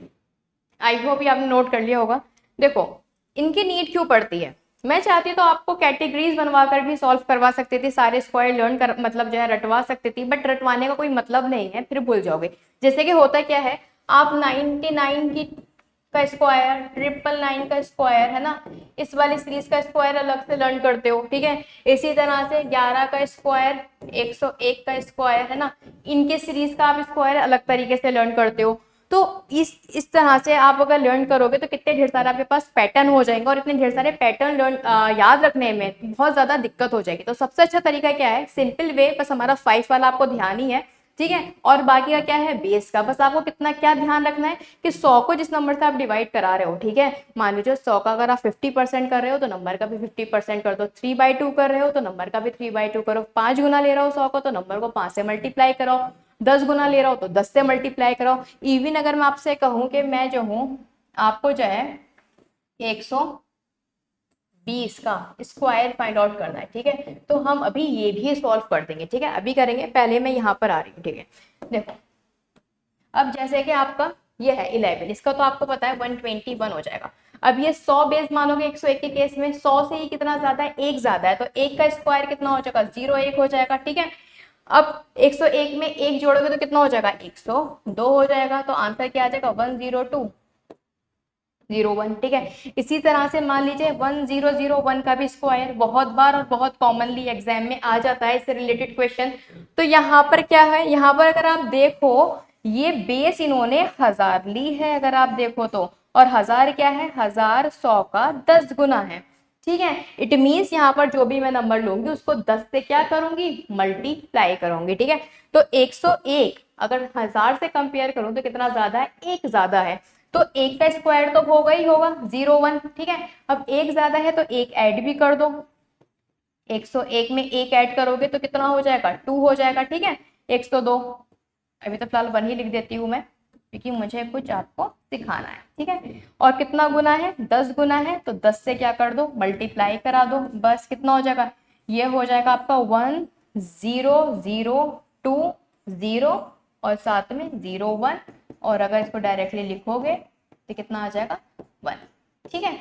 आई होप ये आपने नोट कर लिया होगा। देखो इनकी नीड क्यों पड़ती है, मैं चाहती तो आपको कैटेगरीज बनवा कर भी सॉल्व करवा सकती थी, सारे स्क्वायर लर्न कर मतलब जो है रटवा सकती थी, बट रटवाने का कोई मतलब नहीं है, फिर भूल जाओगे। जैसे कि होता क्या है, आप 99 की का स्क्वायर, 999 का स्क्वायर है ना, इस वाली सीरीज का स्क्वायर अलग से लर्न करते हो। ठीक है, इसी तरह से 11 का स्क्वायर, 101 का स्क्वायर है ना, इनके सीरीज का आप स्क्वायर अलग तरीके से लर्न करते हो। तो इस तरह से आप अगर लर्न करोगे तो कितने ढेर सारे आपके पास पैटर्न हो जाएंगे, और इतने ढेर सारे पैटर्न याद रखने में बहुत ज्यादा दिक्कत हो जाएगी। तो सबसे अच्छा तरीका क्या है, सिंपल वे, बस हमारा 5 वाला आपको ध्यान ही है। ठीक है, और बाकी का क्या है, बेस का। बस आपको कितना क्या ध्यान रखना है कि 100 को जिस नंबर से आप डिवाइड करा रहे हो, ठीक है, मान लीजिए 100 का अगर आप 50% कर रहे हो तो नंबर का भी 50% कर दो, 3/2 कर रहे हो तो नंबर का भी 3/2 करो, 5 गुना ले रहा हो 100 को तो नंबर को 5 से मल्टीप्लाई करो, 10 गुना ले रहा हो तो 10 से मल्टीप्लाई करो। इवन अगर मैं आपसे कहूं कि मैं जो हूं आपको जो है 120 का स्क्वायर फाइंड आउट करना है, ठीक है, तो हम अभी ये भी सॉल्व कर देंगे। ठीक है, अभी करेंगे, पहले मैं यहाँ पर आ रही हूँ। ठीक है, देखो अब जैसे कि आपका ये है 11, इसका तो आपको पता है 121 हो जाएगा। अब ये 100 बेस मानोगे 101 के केस में, 100 से ही कितना ज्यादा है, एक ज्यादा है, तो एक का स्क्वायर कितना हो जाएगा, 01 हो जाएगा। ठीक है, अब 101 में एक जोड़ोगे तो कितना हो जाएगा, 102 हो जाएगा। तो आंसर क्या आ जाएगा, 10201। ठीक है, इसी तरह से मान लीजिए 1001 का भी स्क्वायर, बहुत बार और बहुत कॉमनली एग्जाम में आ जाता है इससे रिलेटेड क्वेश्चन। तो यहाँ पर क्या है, यहाँ पर अगर आप देखो ये बेस इन्होंने 1000 ली है, अगर आप देखो तो, और 1000 क्या है, 1000 100 का 10 गुना है। ठीक है, इट मीन्स यहाँ पर जो भी मैं नंबर लूंगी उसको 10 से क्या करूंगी, मल्टीप्लाई करूंगी। ठीक है, तो 101 अगर 1000 से कंपेयर करूं तो कितना ज्यादा है, एक ज्यादा है, तो एक का स्क्वायर तो होगा ही होगा 01। ठीक है, अब एक ज्यादा है तो एक ऐड भी कर दो, 101 में एक ऐड करोगे तो कितना हो जाएगा, 2 हो जाएगा। ठीक है, 102, अभी तो फिलहाल 1 ही लिख देती हूँ मैं, क्योंकि मुझे कुछ आपको सिखाना है। ठीक है, और कितना गुना है, 10 गुना है, तो 10 से क्या कर दो, मल्टीप्लाई करा दो, बस कितना हो जाएगा, ये हो जाएगा आपका 1002 और साथ में 01, और अगर इसको डायरेक्टली लिखोगे तो कितना आ जाएगा 1। ठीक है,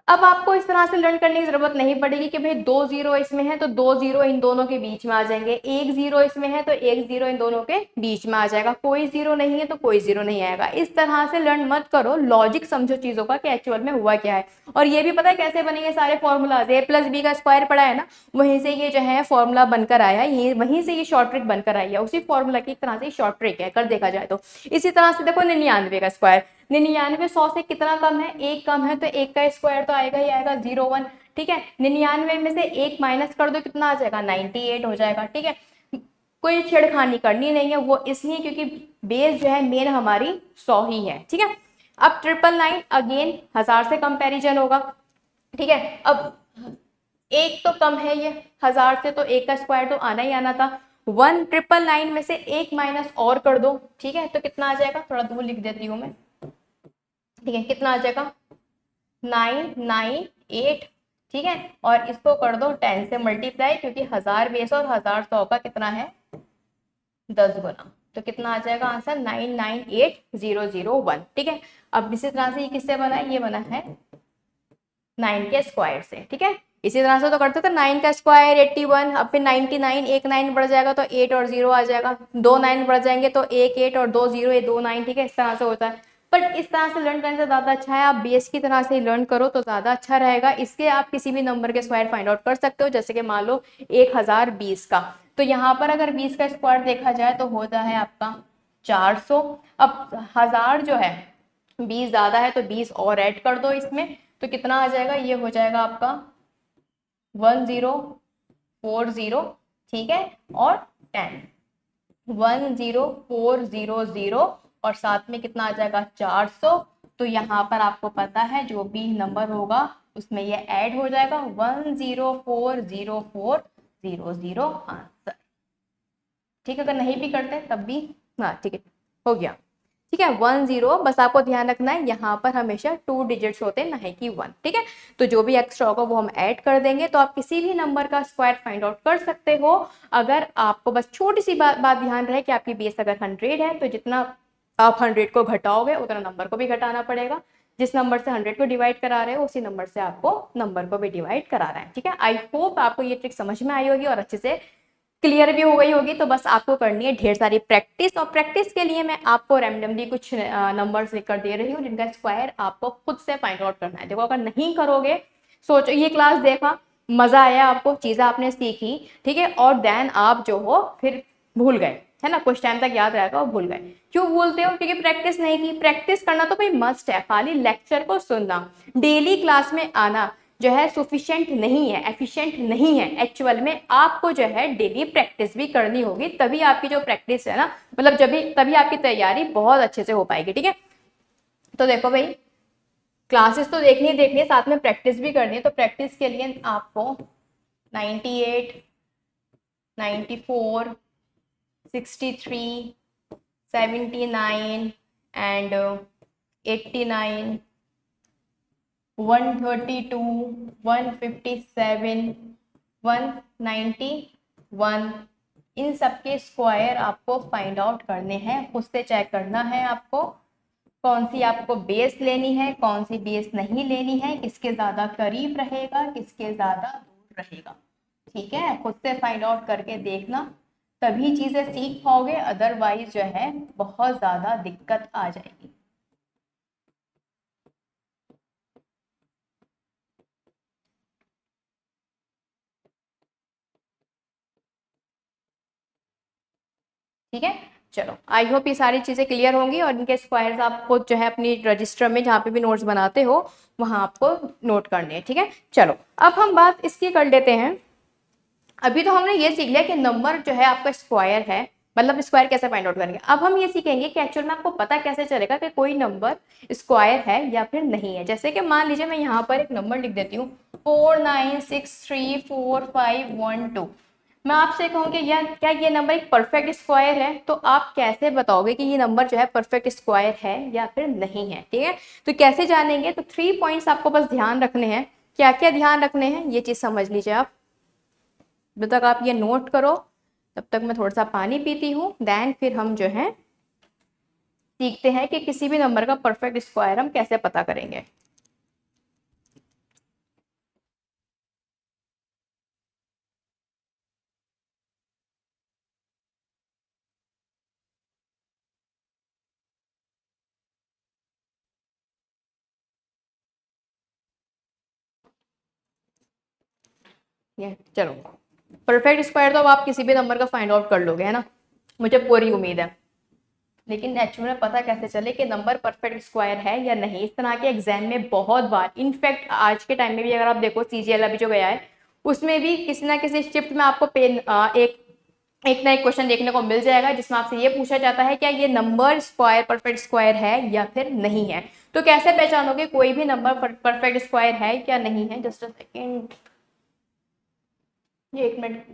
अब आपको इस तरह से लर्न करने की जरूरत नहीं पड़ेगी कि भाई 2 जीरो इसमें है तो 2 जीरो इन दोनों के बीच में आ जाएंगे, 1 जीरो इसमें है तो 1 जीरो इन दोनों के बीच में आ जाएगा, कोई जीरो नहीं है तो कोई जीरो नहीं आएगा। इस तरह से लर्न मत करो, लॉजिक समझो चीजों का कि एक्चुअल में हुआ क्या है। और ये भी पता है कैसे बनेंगे सारे फॉर्मूलाज, ए प्लस बी का स्क्वायर पड़ा है ना, वहीं से ये जो है फॉर्मूला बनकर आया है, ये वहीं से ये शॉर्ट ट्रिक बनकर आई है, उसी फॉर्मूला की एक तरह से शॉर्ट ट्रिक है कर देखा जाए तो। इसी तरह से देखो 99 का स्क्वायर, 99 100 से कितना कम है, एक कम है, तो एक का स्क्वायर तो आएगा ही आएगा 01, ठीक है। 99 में से एक माइनस कर दो कितना आ जाएगा 98 हो जाएगा, ठीक है। कोई छेड़खानी करनी नहीं है, वो इसलिए क्योंकि बेस जो है मेन हमारी 100 ही है, ठीक है। अब 999 अगेन 1000 से कंपैरिजन होगा, ठीक है। अब एक तो कम है ये 1000 से, तो एक का स्क्वायर तो आना ही आना था। 1999 में से एक माइनस और कर दो, ठीक है, तो कितना आ जाएगा, थोड़ा दूर लिख देती हूँ मैं, ठीक है, कितना आ जाएगा 998, ठीक है। और इसको कर दो 10 से मल्टीप्लाई, क्योंकि 1000 बेस और 1000 100 का कितना है 10 गुना, तो कितना आ जाएगा आंसर 998001, ठीक है। अब इसी तरह से ये किससे बना है, ये बना है 9 के स्क्वायर से, ठीक है। इसी तरह से तो करते थे 9 का स्क्वायर 81, अब फिर 99, एक 9 बढ़ जाएगा तो 8 और 0 आ जाएगा, 2 9 बढ़ जाएंगे तो एक 8 और 2 0, ये 2 9, ठीक है। इस तरह से होता है, बट इस तरह से लर्न करने से ज़्यादा अच्छा है आप बेस की तरह से लर्न करो तो ज़्यादा अच्छा रहेगा। इसके आप किसी भी नंबर के स्क्वायर फाइंड आउट कर सकते हो, जैसे कि मान लो 1020 का, तो यहाँ पर अगर 20 का स्क्वायर देखा जाए तो होता है आपका 400। अब 1000 जो है 20 ज़्यादा है तो 20 और ऐड कर दो इसमें, तो कितना आ जाएगा, ये हो जाएगा आपका 1040, ठीक है, और 10 10400 और साथ में कितना आ जाएगा 400। तो यहाँ पर आपको पता है जो भी नंबर होगा उसमें ये ऐड हो जाएगा 1040400 आंसर, ठीक है। अगर नहीं भी करते तब भी, हाँ ठीक है, हो गया, ठीक है। 10, बस आपको ध्यान रखना है यहाँ पर हमेशा 2 डिजिट्स होते हैं, नहीं कि 1, ठीक है। तो जो भी एक्स्ट्रा होगा वो हम ऐड कर देंगे, तो आप किसी भी नंबर का स्क्वायर फाइंड आउट कर सकते हो। अगर आपको बस छोटी सी बात ध्यान रहे कि आपकी बेस अगर 100 है तो जितना आप 100 को घटाओगे उतना नंबर को भी घटाना पड़ेगा, जिस नंबर से 100 को डिवाइड करा रहे हो उसी नंबर से आपको नंबर को भी डिवाइड करा रहा है, ठीक है। आई होप आपको ये ट्रिक समझ में आई होगी और अच्छे से क्लियर भी हो गई होगी। तो बस आपको करनी है ढेर सारी प्रैक्टिस, और प्रैक्टिस के लिए मैं आपको रैंडमली कुछ नंबर्स लिखकर दे रही हूँ जिनका स्क्वायर आपको खुद से फाइंड आउट करना है। देखो अगर नहीं करोगे, सोचो ये क्लास देखा, मजा आया आपको, चीजें आपने सीखी, ठीक है, और देन आप जो हो फिर भूल गए, है ना, कुछ टाइम तक याद रहेगा और भूल गए। क्यों भूलते हो, क्योंकि प्रैक्टिस नहीं की। प्रैक्टिस करना तो भाई मस्ट है, खाली लेक्चर को सुनना, डेली क्लास में आना जो है सुफिशिएंट नहीं है, एफिशिएंट नहीं है। एक्चुअल में आपको जो है डेली प्रैक्टिस भी करनी होगी, तभी आपकी जो प्रैक्टिस है ना, मतलब जब भी तभी आपकी तैयारी बहुत अच्छे से हो पाएगी, ठीक है। तो देखो भाई, क्लासेस तो देखनी है, साथ में प्रैक्टिस भी करनी है। तो प्रैक्टिस के लिए आपको 98, 94, 63, 79 एंड 89, 132, 157, 191, इन सबके स्क्वायर आपको फाइंड आउट करने हैं, खुद से चेक करना है आपको कौन सी आपको बेस लेनी है, कौन सी बेस नहीं लेनी है, किसके ज़्यादा करीब रहेगा, किसके ज़्यादा दूर रहेगा, ठीक है। खुद से फाइंड आउट करके देखना, तभी चीज़ें सीख पाओगे, अदरवाइज जो है बहुत ज़्यादा दिक्कत आ जाएगी। ठीक है, चलो आई होप ये सारी चीज़ें क्लियर होंगी, और इनके स्क्वायर्स आपको जो है अपनी रजिस्टर में जहाँ पे भी नोट्स बनाते हो वहाँ आपको नोट करने हैं, ठीक है। चलो अब हम बात इसकी कर लेते हैं। अभी तो हमने ये सीख लिया कि नंबर जो है आपका स्क्वायर है, मतलब स्क्वायर कैसे फाइंड आउट करेंगे। अब हम ये सीखेंगे कि एक्चुअल में आपको पता कैसे चलेगा कि कोई नंबर स्क्वायर है या फिर नहीं है। जैसे कि मान लीजिए मैं यहाँ पर एक नंबर लिख देती हूँ 49634512, मैं आपसे कहूँ कि यार क्या ये नंबर एक परफेक्ट स्क्वायर है, तो आप कैसे बताओगे कि ये नंबर जो है परफेक्ट स्क्वायर है या फिर नहीं है, ठीक है। तो कैसे जानेंगे, तो 3 पॉइंट्स आपको बस ध्यान रखने हैं। क्या क्या ध्यान रखने हैं ये चीज़ समझ लीजिए आप, जब तक आप ये नोट करो तब तक मैं थोड़ा सा पानी पीती हूँ, देन फिर हम जो है सीखते हैं कि किसी भी नंबर का परफेक्ट स्क्वायर हम कैसे पता करेंगे। ये चलो, परफेक्ट स्क्वायर तो अब आप किसी भी नंबर का फाइंड आउट कर लोगे, है ना, मुझे पूरी उम्मीद है। लेकिन एक्चुअली में पता कैसे चले कि नंबर परफेक्ट स्क्वायर है या नहीं, इस तरह के एग्जाम में बहुत बार, इनफैक्ट आज के टाइम में भी अगर आप देखो CGL अभी जो गया है उसमें भी किसी ना किसी शिफ्ट में आपको एक ना एक क्वेश्चन देखने को मिल जाएगा जिसमें आपसे ये पूछा जाता है क्या ये नंबर स्क्वायर परफेक्ट स्क्वायर है या फिर नहीं है। तो कैसे पहचानोगे कोई भी नंबर परफेक्ट स्क्वायर है क्या नहीं है? जस्ट अ सेकेंड, ये 1 मिनट।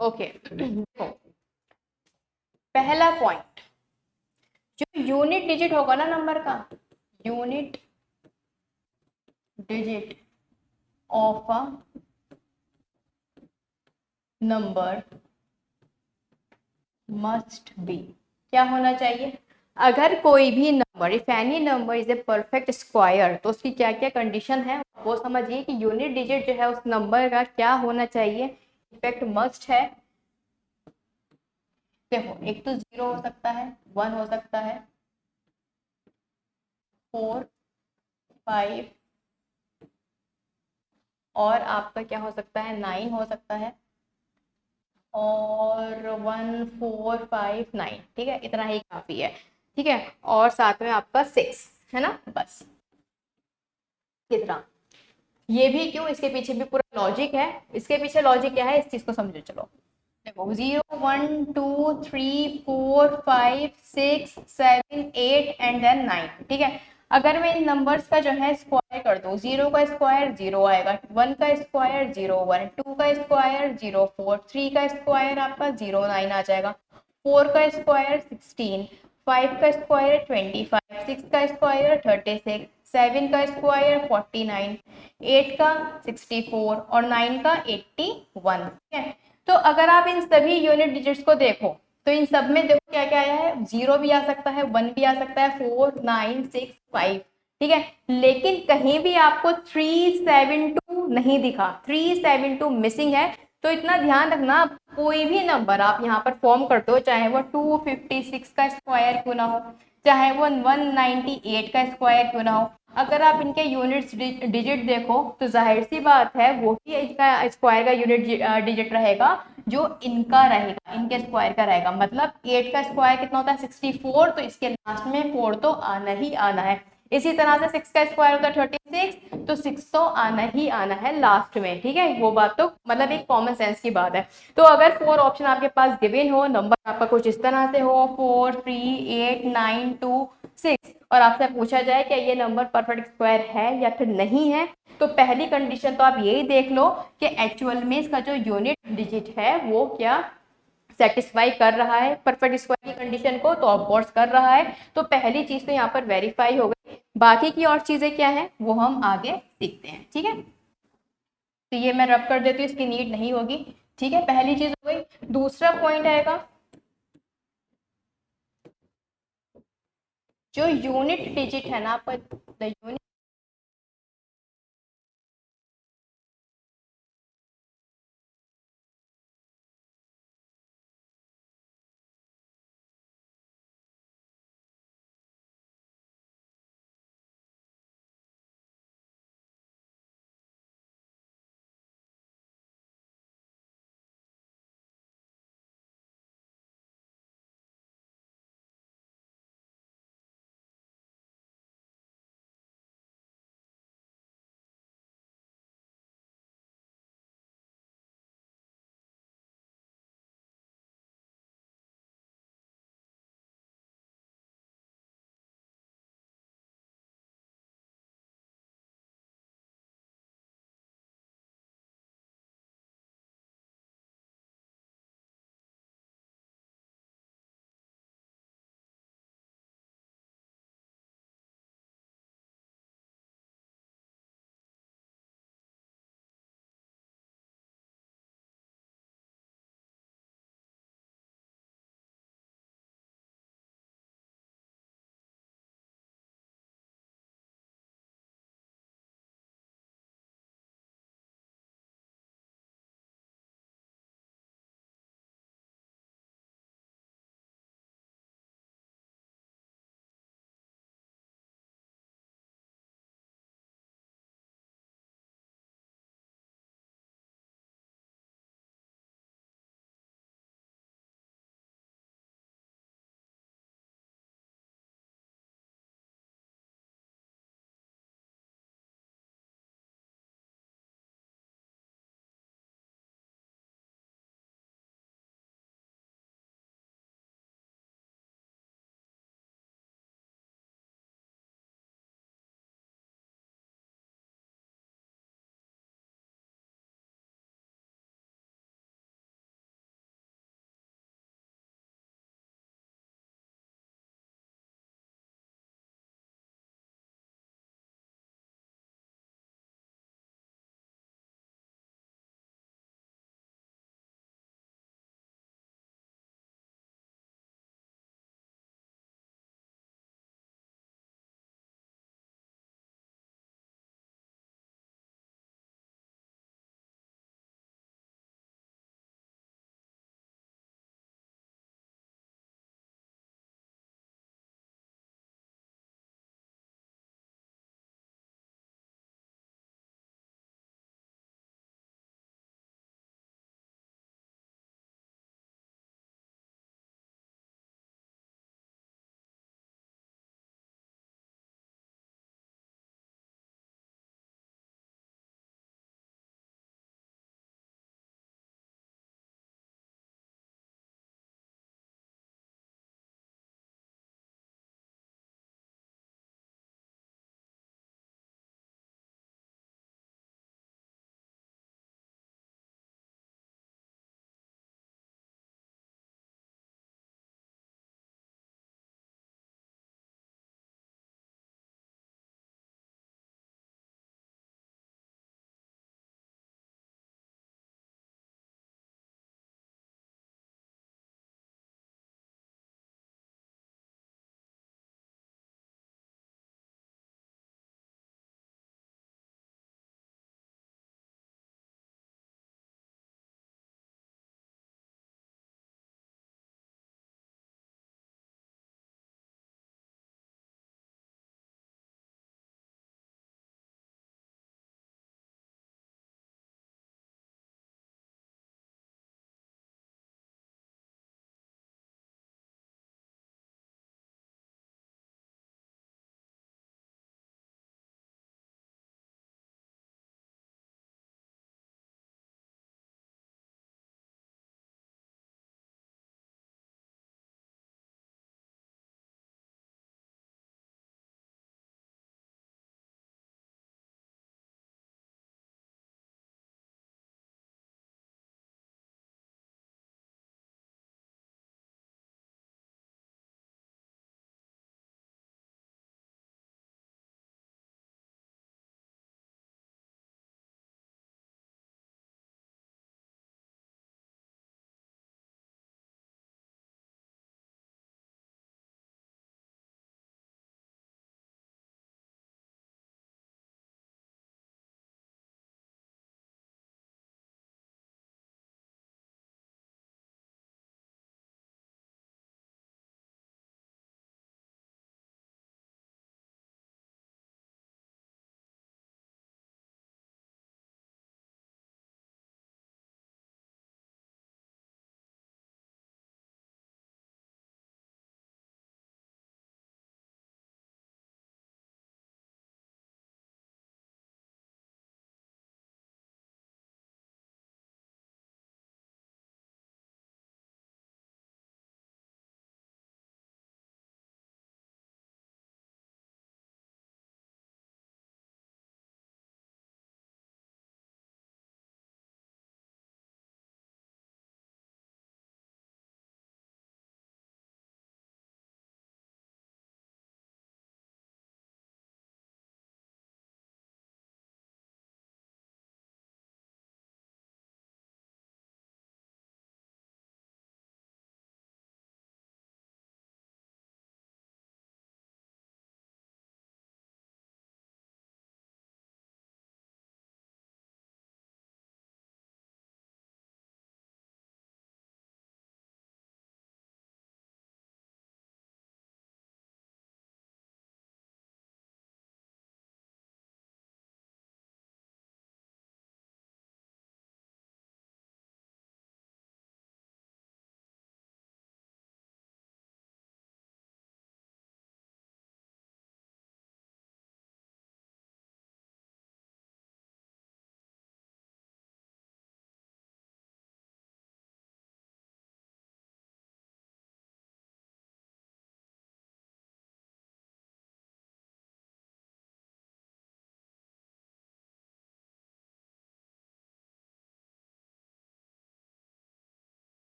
ओके देखो, पहला पॉइंट, जो यूनिट डिजिट होगा ना नंबर का, unit digit of a number must be, क्या होना चाहिए? अगर कोई भी number, if any number is a perfect square, तो उसकी क्या क्या कंडीशन है वो समझिए कि यूनिट डिजिट जो है उस नंबर का क्या होना चाहिए। इफेक्ट मस्ट है। देखो, एक तो 0 हो सकता है, 1 हो सकता है, 4, 5, और आपका क्या हो सकता है, 9 हो सकता है, और 1, 4, 5, 9, ठीक है, इतना ही काफी है। ठीक है, और साथ में आपका 6 है ना, बस कितना। ये भी क्यों, इसके पीछे भी पूरा लॉजिक है। इसके पीछे लॉजिक क्या है, इस चीज को समझो। चलो देखो, 0, 1, 2, 3, 4, 5, 6, 7, 8 एंड देन 9, ठीक है। अगर मैं इन नंबर्स का जो है स्क्वायर कर दूं, 0 का स्क्वायर 0 आएगा, 1 का स्क्वायर 0, 1, 2 का स्क्वायर 0, 4, 3 का स्क्वायर आपका 0, 9 आ जाएगा, 4 का स्क्वायर 16, 5 का स्क्वायर 25, 6 का स्क्वायर 36, 7 का स्क्वायर 49, 8 का 64 और 9 का 81, ठीक है। तो अगर आप इन सभी यूनिट डिजिट्स को देखो तो इन सब में देखो क्या क्या आया है, 0 भी आ सकता है, 1 भी आ सकता है, 4, 9, 6, 5, ठीक है। लेकिन कहीं भी आपको 372 नहीं दिखा, 372 मिसिंग है। तो इतना ध्यान रखना, कोई भी नंबर आप यहाँ पर फॉर्म करते हो, चाहे वो 256 का स्क्वायर क्यों ना हो, चाहे वो 198 का स्क्वायर क्यों ना हो, अगर आप इनके यूनिट्स डिजिट देखो तो जाहिर सी बात है वो ही इसका स्क्वायर का यूनिट डिजिट रहेगा जो इनका रहेगा, इनके स्क्वायर का रहेगा। मतलब 8 का स्क्वायर कितना होता है, 64, तो इसके लास्ट में 4 तो आना ही आना है। इसी तरह से 6 का स्क्वायर होता है 36, तो 6 तो आना ही आना है लास्ट में, ठीक है। वो बात तो मतलब एक कॉमन सेंस की बात है। तो अगर 4 ऑप्शन आपके पास गिवन हो, नंबर आपका कुछ इस तरह से हो, 4, 3, 8, 9, 2, 6, और आपसे पूछा जाए क्या ये नंबर परफेक्ट स्क्वायर है या फिर नहीं है, तो पहली कंडीशन तो आप यही देख लो कि एक्चुअल में इसका जो यूनिट डिजिट है वो क्या सेटिस्फाई कर रहा है परफेक्ट स्क्वायर की कंडीशन को, तो ऑफकोर्स कर रहा है। तो पहली चीज तो यहाँ पर वेरीफाई हो गई। बाकी की और चीजें क्या है वो हम आगे सीखते हैं, ठीक है। तो ये मैं रब कर देती हूँ, इसकी नीड नहीं होगी, ठीक है। पहली चीज हो गई। दूसरा पॉइंट आएगा, जो यूनिट डिजिट है ना, पर द यूनिट